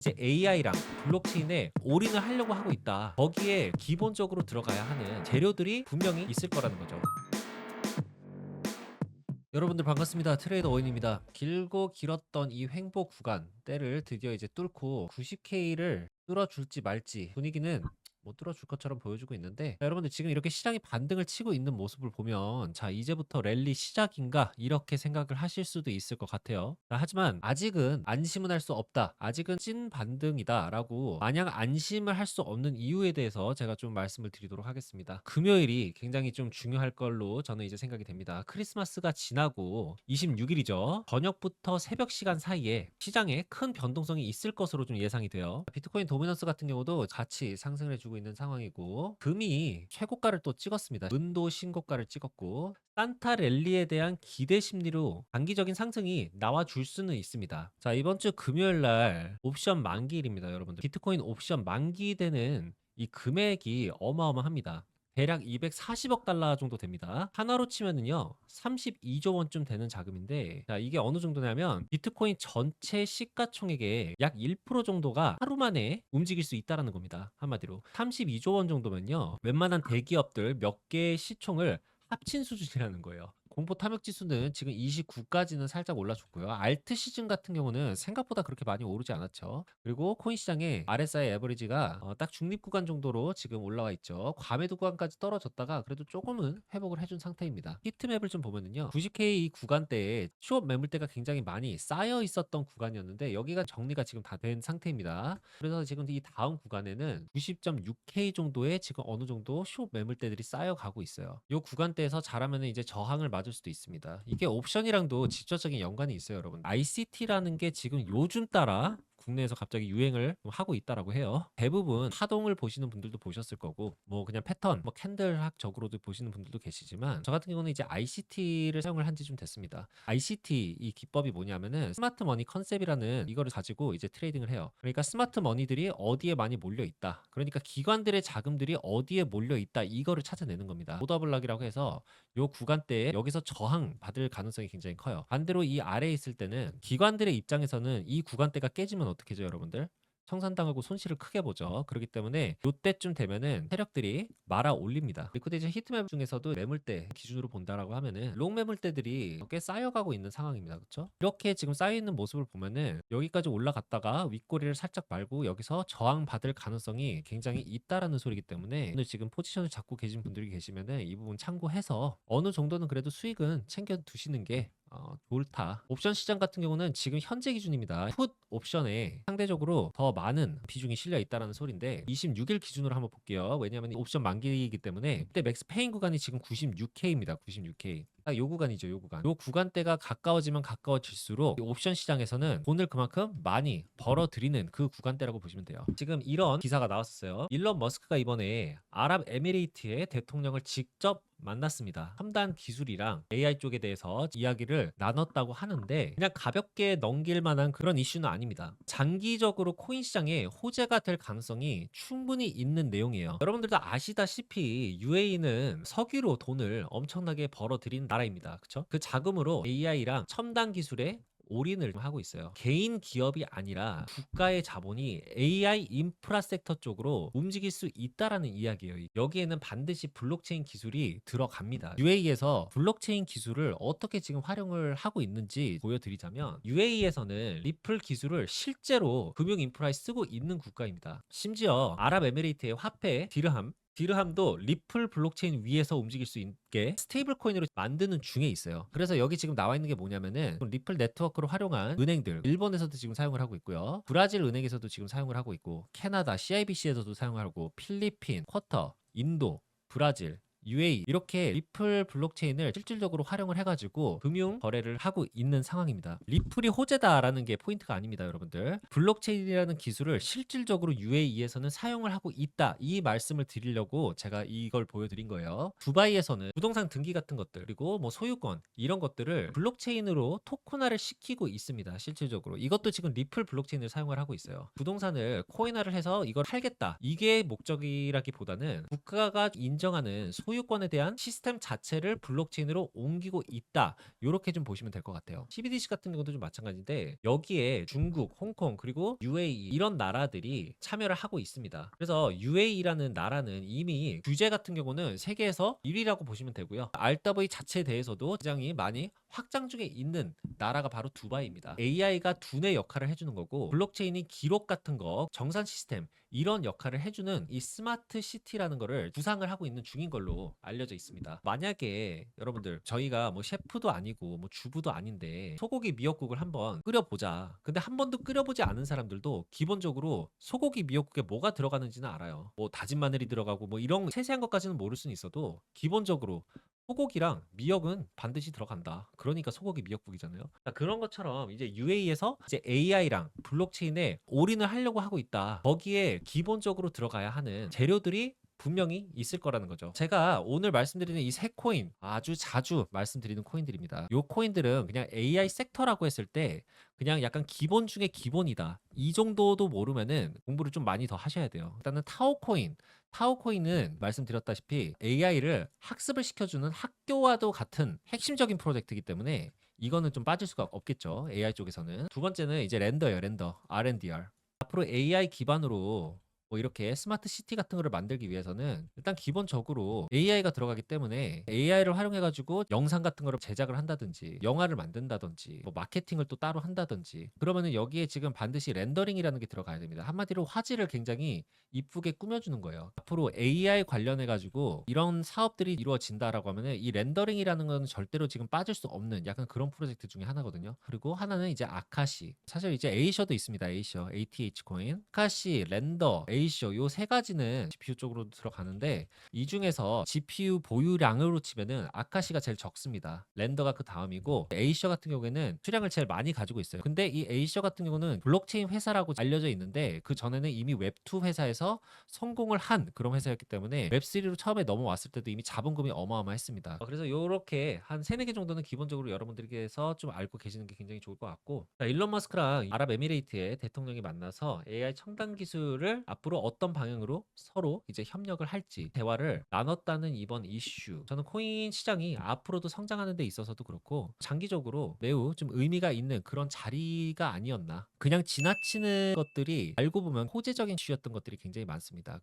이제 AI랑 블록체인에 올인을 하려고 하고 있다. 거기에 기본적으로 들어가야 하는 재료들이 분명히 있을 거라는 거죠. 여러분들 반갑습니다. 트레이더 오인입니다. 길고 길었던 이 횡보 구간 때를 드디어 이제 뚫고 90K를 뚫어줄지 말지 분위기는 못 뚫어줄 것처럼 보여주고 있는데, 자, 여러분들 지금 이렇게 시장이 반등을 치고 있는 모습을 보면 자 이제부터 랠리 시작인가 이렇게 생각을 하실 수도 있을 것 같아요. 자, 하지만 아직은 안심은 할 수 없다. 아직은 찐 반등이다 라고 마냥 안심을 할 수 없는 이유에 대해서 제가 좀 말씀을 드리도록 하겠습니다. 금요일이 굉장히 좀 중요할 걸로 저는 이제 생각이 됩니다. 크리스마스가 지나고 26일이죠. 저녁부터 새벽 시간 사이에 시장에 큰 변동성이 있을 것으로 좀 예상이 돼요. 비트코인 도미넌스 같은 경우도 같이 상승을 해주고 있는 상황이고, 금이 최고가를 또 찍었습니다. 은도 신고가를 찍었고, 산타 랠리에 대한 기대 심리로 단기적인 상승이 나와줄 수는 있습니다. 자, 이번 주 금요일 날 옵션 만기일입니다, 여러분들. 비트코인 옵션 만기되는 이 금액이 어마어마합니다. 대략 240억 달러 정도 됩니다. 하나로 치면은요, 32조 원쯤 되는 자금인데, 자, 이게 어느 정도냐면, 비트코인 전체 시가총액의 약 1% 정도가 하루 만에 움직일 수 있다라는 겁니다. 한마디로. 32조 원 정도면요, 웬만한 대기업들 몇 개의 시총을 합친 수준이라는 거예요. 공포 탐욕 지수는 지금 29까지는 살짝 올라줬고요. 알트 시즌 같은 경우는 생각보다 그렇게 많이 오르지 않았죠. 그리고 코인 시장의 RSI 에버리지가 딱 중립 구간 정도로 지금 올라와 있죠. 과매도 구간까지 떨어졌다가 그래도 조금은 회복을 해준 상태입니다. 히트맵을 좀 보면은요, 90K 이 구간대에 숏 매물대가 굉장히 많이 쌓여 있었던 구간이었는데 여기가 정리가 지금 다 된 상태입니다. 그래서 지금 이 다음 구간에는 90.6K 정도의 지금 어느 정도 숏 매물대들이 쌓여가고 있어요. 이 구간대에서 잘하면 이제 저항을 맞을 수도 있습니다. 이게 옵션이랑도 직접적인 연관이 있어요, 여러분. ICT라는 게 지금 요즘 따라 국내에서 갑자기 유행을 하고 있다라고 해요. 대부분 파동을 보시는 분들도 보셨을 거고, 뭐 그냥 패턴, 뭐 캔들학적으로도 보시는 분들도 계시지만, 저 같은 경우는 이제 ICT를 사용을 한 지 좀 됐습니다. ICT 이 기법이 뭐냐면은 스마트 머니 컨셉이라는 이거를 가지고 이제 트레이딩을 해요. 그러니까 스마트 머니들이 어디에 많이 몰려 있다. 그러니까 기관들의 자금들이 어디에 몰려 있다. 이거를 찾아내는 겁니다. 오더블락이라고 해서 요 구간대에 여기서 저항 받을 가능성이 굉장히 커요. 반대로 이 아래에 있을 때는 기관들의 입장에서는 이 구간대가 깨지면 어떻게죠, 여러분들? 청산당하고 손실을 크게 보죠. 그렇기 때문에 요때쯤 되면은 세력들이 말아 올립니다. 리퀴디티 히트맵 중에서도 매물대 기준으로 본다라고 하면은 롱 매물대들이 꽤 쌓여가고 있는 상황입니다. 그렇죠? 이렇게 지금 쌓여 있는 모습을 보면은 여기까지 올라갔다가 윗꼬리를 살짝 말고 여기서 저항 받을 가능성이 굉장히 있다라는 소리이기 때문에 오늘 지금 포지션을 잡고 계신 분들이 계시면은 이 부분 참고해서 어느 정도는 그래도 수익은 챙겨 두시는 게 좋다. 옵션 시장 같은 경우는 지금 현재 기준입니다. 풋 옵션에 상대적으로 더 많은 비중이 실려 있다는 소리인데 26일 기준으로 한번 볼게요. 왜냐하면 옵션 만기이기 때문에 그때 맥스 페인 구간이 지금 96K입니다. 96K. 딱 요 구간이죠, 요 구간. 요 구간대가 가까워지면 가까워질수록 이 옵션 시장에서는 돈을 그만큼 많이 벌어들이는 그 구간대라고 보시면 돼요. 지금 이런 기사가 나왔었어요. 일론 머스크가 이번에 아랍에미레이트의 대통령을 직접 만났습니다. 첨단 기술이랑 AI 쪽에 대해서 이야기를 나눴다고 하는데 그냥 가볍게 넘길 만한 그런 이슈는 아닙니다. 장기적으로 코인 시장에 호재가 될 가능성이 충분히 있는 내용이에요. 여러분들도 아시다시피 UAE는 석유로 돈을 엄청나게 벌어들인 나라입니다. 그쵸? 그 자금으로 AI랑 첨단 기술에 올인을 하고 있어요. 개인 기업이 아니라 국가의 자본이 AI 인프라 섹터 쪽으로 움직일 수 있다라는 이야기예요. 여기에는 반드시 블록체인 기술이 들어갑니다. UAE에서 블록체인 기술을 어떻게 지금 활용을 하고 있는지 보여드리자면, UAE에서는 리플 기술을 실제로 금융 인프라에 쓰고 있는 국가입니다. 심지어 아랍에미레이트의 화폐 디르함도 리플 블록체인 위에서 움직일 수 있게 스테이블 코인으로 만드는 중에 있어요. 그래서 여기 지금 나와 있는 게 뭐냐면은 리플 네트워크를 활용한 은행들, 일본에서도 지금 사용을 하고 있고요. 브라질 은행에서도 지금 사용을 하고 있고, 캐나다 CIBC에서도 사용을 하고, 필리핀, 쿼터, 인도, 브라질, UAE 이렇게 리플 블록체인을 실질적으로 활용을 해가지고 금융 거래를 하고 있는 상황입니다. 리플이 호재다라는 게 포인트가 아닙니다, 여러분들. 블록체인이라는 기술을 실질적으로 UAE에서는 사용을 하고 있다, 이 말씀을 드리려고 제가 이걸 보여드린 거예요. 두바이에서는 부동산 등기 같은 것들, 그리고 뭐 소유권 이런 것들을 블록체인으로 토큰화를 시키고 있습니다. 실질적으로 이것도 지금 리플 블록체인을 사용을 하고 있어요. 부동산을 코인화를 해서 이걸 팔겠다, 이게 목적이라기보다는 국가가 인정하는 소유권에 대한 시스템 자체를 블록체인으로 옮기고 있다. 요렇게 좀 보시면 될 것 같아요. CBDC 같은 경우도 좀 마찬가지인데 여기에 중국, 홍콩 그리고 UAE 이런 나라들이 참여를 하고 있습니다. 그래서 UAE라는 나라는 이미 규제 같은 경우는 세계에서 1위라고 보시면 되고요. RWA 자체에 대해서도 굉장히 많이 확장 중에 있는 나라가 바로 두바이입니다. AI가 두뇌 역할을 해주는 거고 블록체인이 기록 같은 거, 정산 시스템 이런 역할을 해주는 이 스마트 시티라는 거를 구상을 하고 있는 중인 걸로 알려져 있습니다. 만약에 여러분들 저희가 뭐 셰프도 아니고 뭐 주부도 아닌데 소고기 미역국을 한번 끓여보자. 근데 한 번도 끓여보지 않은 사람들도 기본적으로 소고기 미역국에 뭐가 들어가는지는 알아요. 뭐 다진 마늘이 들어가고 뭐 이런 세세한 것까지는 모를 수는 있어도 기본적으로 소고기랑 미역은 반드시 들어간다. 그러니까 소고기 미역국이잖아요. 그런 것처럼 이제 UAE에서 이제 AI랑 블록체인에 올인을 하려고 하고 있다. 거기에 기본적으로 들어가야 하는 재료들이 분명히 있을 거라는 거죠. 제가 오늘 말씀드리는 이 세 코인 아주 자주 말씀드리는 코인들입니다. 요 코인들은 그냥 AI 섹터라고 했을 때 그냥 약간 기본 중에 기본이다. 이 정도도 모르면은 공부를 좀 많이 더 하셔야 돼요. 일단은 타오코인. 타오코인은 말씀드렸다시피 AI를 학습을 시켜주는 학교와도 같은 핵심적인 프로젝트이기 때문에 이거는 좀 빠질 수가 없겠죠. AI 쪽에서는. 두 번째는 이제 렌더예요. 렌더. RNDR. 앞으로 AI 기반으로 뭐 이렇게 스마트 시티 같은 거를 만들기 위해서는 일단 기본적으로 AI가 들어가기 때문에 AI를 활용해 가지고 영상 같은 거를 제작을 한다든지 영화를 만든다든지 뭐 마케팅을 또 따로 한다든지 그러면은 여기에 지금 반드시 렌더링이라는 게 들어가야 됩니다. 한마디로 화질을 굉장히 이쁘게 꾸며주는 거예요. 앞으로 AI 관련해 가지고 이런 사업들이 이루어진다라고 하면은 이 렌더링이라는 건 절대로 지금 빠질 수 없는 약간 그런 프로젝트 중에 하나거든요. 그리고 하나는 이제 아카시. 사실 이제 에이셔도 있습니다. 에이셔, ATH 코인. 아카시, 렌더, 에이셔 요 세 가지는 GPU 쪽으로 들어가는데 이 중에서 GPU 보유량으로 치면은 아카시가 제일 적습니다. 렌더가 그 다음이고 에이셔 같은 경우에는 수량을 제일 많이 가지고 있어요. 근데 이 에이셔 같은 경우는 블록체인 회사라고 알려져 있는데 그 전에는 이미 웹2 회사에서 성공을 한 그런 회사였기 때문에 웹3로 처음에 넘어왔을 때도 이미 자본금이 어마어마했습니다. 그래서 요렇게 한 3-4개 정도는 기본적으로 여러분들께서 좀 알고 계시는 게 굉장히 좋을 것 같고 일론 머스크랑 아랍에미레이트의 대통령이 만나서 AI 첨단 기술을 앞으로 어떤 방향으로 서로 이제 협력을 할지 대화를 나눴다는 이번 이슈. 저는 코인 시장이 앞으로도 성장하는 데 있어서도 그렇고 장기적으로 매우 좀 의미가 있는 그런 자리가 아니었나. 그냥 지나치는 것들이 알고 보면 호재적인 이슈였던 것들이 굉장히 많습니다.